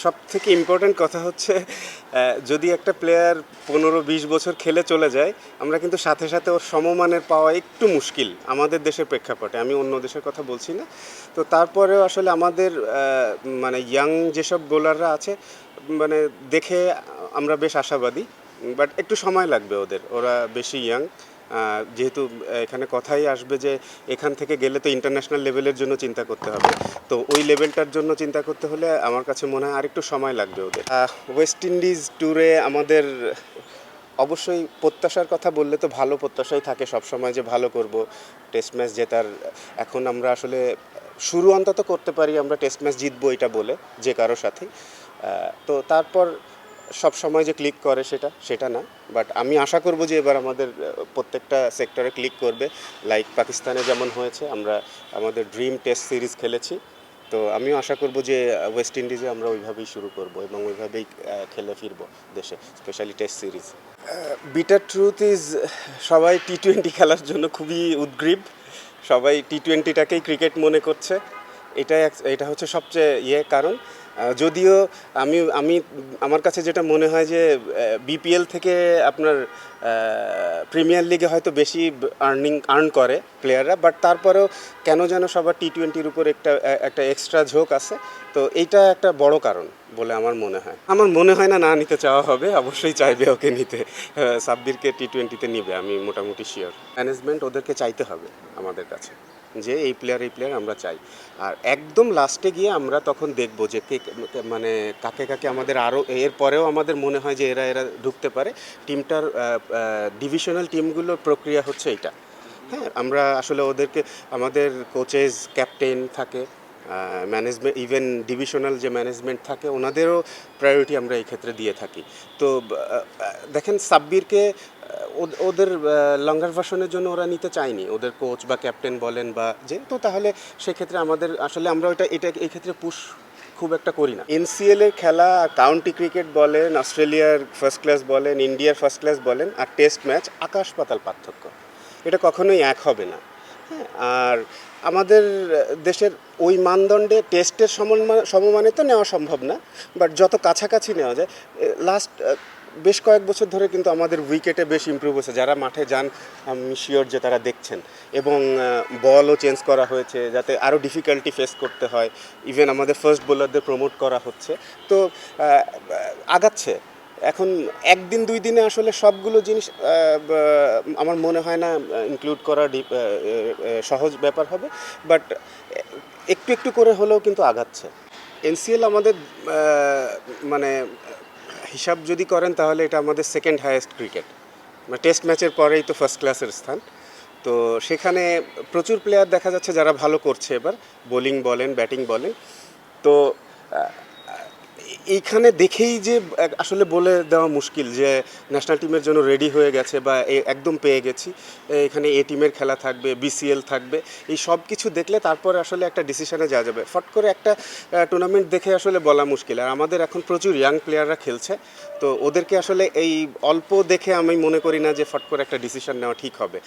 সবথেকে ইম্পর্ট্যান্ট কথা হচ্ছে যদি একটা প্লেয়ার 15-20 বছর খেলে চলে যায়, আমরা কিন্তু সাথে সাথে ওর সমমানের পাওয়া একটু মুশকিল আমাদের দেশের প্রেক্ষাপটে। আমি অন্য দেশের কথা বলছি না। তো তারপরেও আসলে আমাদের মানে ইয়াং যেসব বোলাররা আছে, মানে দেখে আমরা বেশ আশাবাদী। বাট একটু সময় লাগবে ওদের, ওরা বেশি ইয়াং। যেহেতু এখানে কথাই আসবে যে এখান থেকে গেলে তো ইন্টারন্যাশনাল লেভেলের জন্য চিন্তা করতে হবে। তো ওই লেভেলটার জন্য চিন্তা করতে হলে আমার কাছে মনে হয় আরেকটু সময় লাগবে ওদের। ওয়েস্ট ইন্ডিজ ট্যুরে আমাদের অবশ্যই প্রত্যাশার কথা বললে তো ভালো প্রত্যাশাই থাকে সব সময়, যে ভালো করব, টেস্ট ম্যাচ জেতার। এখন আমরা আসলে শুরু অন্তত করতে পারি আমরা টেস্ট ম্যাচ জিতবো এটা বলে, যে কারোর সাথেই। তো তারপর সব সময় যে ক্লিক করে সেটা না, বাট আমি আশা করব যে এবার আমাদের প্রত্যেকটা সেক্টরে ক্লিক করবে। লাইক পাকিস্তানে যেমন হয়েছে, আমরা আমাদের ড্রিম টেস্ট সিরিজ খেলেছি। তো আমিও আশা করব যে ওয়েস্ট ইন্ডিজে আমরা ওইভাবেই শুরু করব এবং ওইভাবেই খেলে ফিরবো দেশে, specially test series. Bitter truth is, সবাই টি-20 খেলার জন্য খুবই উদ্গ্রীব। সবাই টি-20টাকেই ক্রিকেট মনে করছে। এটা হচ্ছে সবচেয়ে কারণ। যদিও আমি আমি আমার কাছে যেটা মনে হয় যে বিপিএল থেকে আপনার প্রিমিয়ার লিগে হয়তো বেশি আর্ন করে প্লেয়াররা, বাট তারপরেও কেন যেন সবার টি-20-র উপর একটা এক্সট্রা ঝোঁক আছে। তো এইটা একটা বড় কারণ বলে আমার মনে হয় না নিতে চাওয়া হবে, অবশ্যই চাইবে ওকে নিতে। সাব্বিরকে টি-20-তে নিবে, আমি মোটামুটি শিওর। ম্যানেজমেন্ট ওদেরকে চাইতে হবে আমাদের কাছে যে এই প্লেয়ার আমরা চাই। আর একদম লাস্টে গিয়ে আমরা তখন দেখব যে মানে কাকে আমাদের আরও এর পরেও আমাদের মনে হয় যে এরা ঢুকতে পারে। টিমটার ডিভিশনাল টিমগুলোর প্রক্রিয়া হচ্ছে এটা। হ্যাঁ, আমরা আসলে ওদেরকে, আমাদের কোচেস, ক্যাপ্টেন থাকে, ম্যানেজমেন্ট, ইভেন ডিভিশনাল যে ম্যানেজমেন্ট থাকে, ওনাদেরও প্রায়োরিটি আমরা এই ক্ষেত্রে দিয়ে থাকি। তো দেখেন, সাব্বিরকে ওদের লঙ্গার ভার্সনের জন্য ওরা নিতে চায়নি, ওদের কোচ বা ক্যাপ্টেন বলেন বা যে, তো তাহলে সেক্ষেত্রে আমাদের আসলে আমরা এটা এই ক্ষেত্রে পুশ খুব একটা করি না। এনসিএলের খেলা, কাউন্টি ক্রিকেট বলেন, অস্ট্রেলিয়ার ফার্স্ট ক্লাস বলেন, ইন্ডিয়ার ফার্স্ট ক্লাস বলেন, আর টেস্ট ম্যাচ আকাশ পাতাল পার্থক্য। এটা কখনোই এক হবে না। হ্যাঁ, আর আমাদের দেশের ওই মানদণ্ডে টেস্টের সমমানে তো নেওয়া সম্ভব না, বাট যত কাছাকাছি নেওয়া যায়। লাস্ট বেশ কয়েক বছর ধরে কিন্তু আমাদের উইকেটে বেশ ইমপ্রুভ হয়েছে। যারা মাঠে যান, আমি শিওর যে তারা দেখছেন। এবং বলও চেঞ্জ করা হয়েছে যাতে আরও ডিফিকাল্টি ফেস করতে হয়। ইভেন আমাদের ফার্স্ট বোলারদের প্রমোট করা হচ্ছে। তো আগাচ্ছে। এখন একদিন 2 দিনে আসলে সবগুলো জিনিস আমার মনে হয় না ইনক্লুড করা সহজ ব্যাপার হবে, বাট একটু একটু করে হলেও কিন্তু আগাচ্ছে। এনসিএল আমাদের মানে হিসাব যদি করেন তাহলে এটা আমাদের সেকেন্ড হাইয়েস্ট ক্রিকেট। টেস্ট ম্যাচের পরেই তো ফার্স্ট ক্লাসের স্থান। তো সেখানে প্রচুর প্লেয়ার দেখা যাচ্ছে যারা ভালো করছে এবার, বোলিং বলেন, ব্যাটিং বলেন। তো এইখানে দেখেই যে আসলে বলে দেওয়া মুশকিল যে ন্যাশনাল টিমের জন্য রেডি হয়ে গেছে বা একদম পেয়ে গেছি, এখানে এ টিমের খেলা থাকবে, বিসিএল থাকবে, এই সব কিছু দেখলে তারপরে আসলে একটা ডিসিশনে যাওয়া যাবে। ফট করে একটা টুর্নামেন্ট দেখে আসলে বলা মুশকিল। আর আমাদের এখন প্রচুর ইয়াং প্লেয়াররা খেলছে, তো ওদেরকে আসলে এই অল্প দেখে আমি মনে করি না যে ফট করে একটা ডিসিশন নেওয়া ঠিক হবে।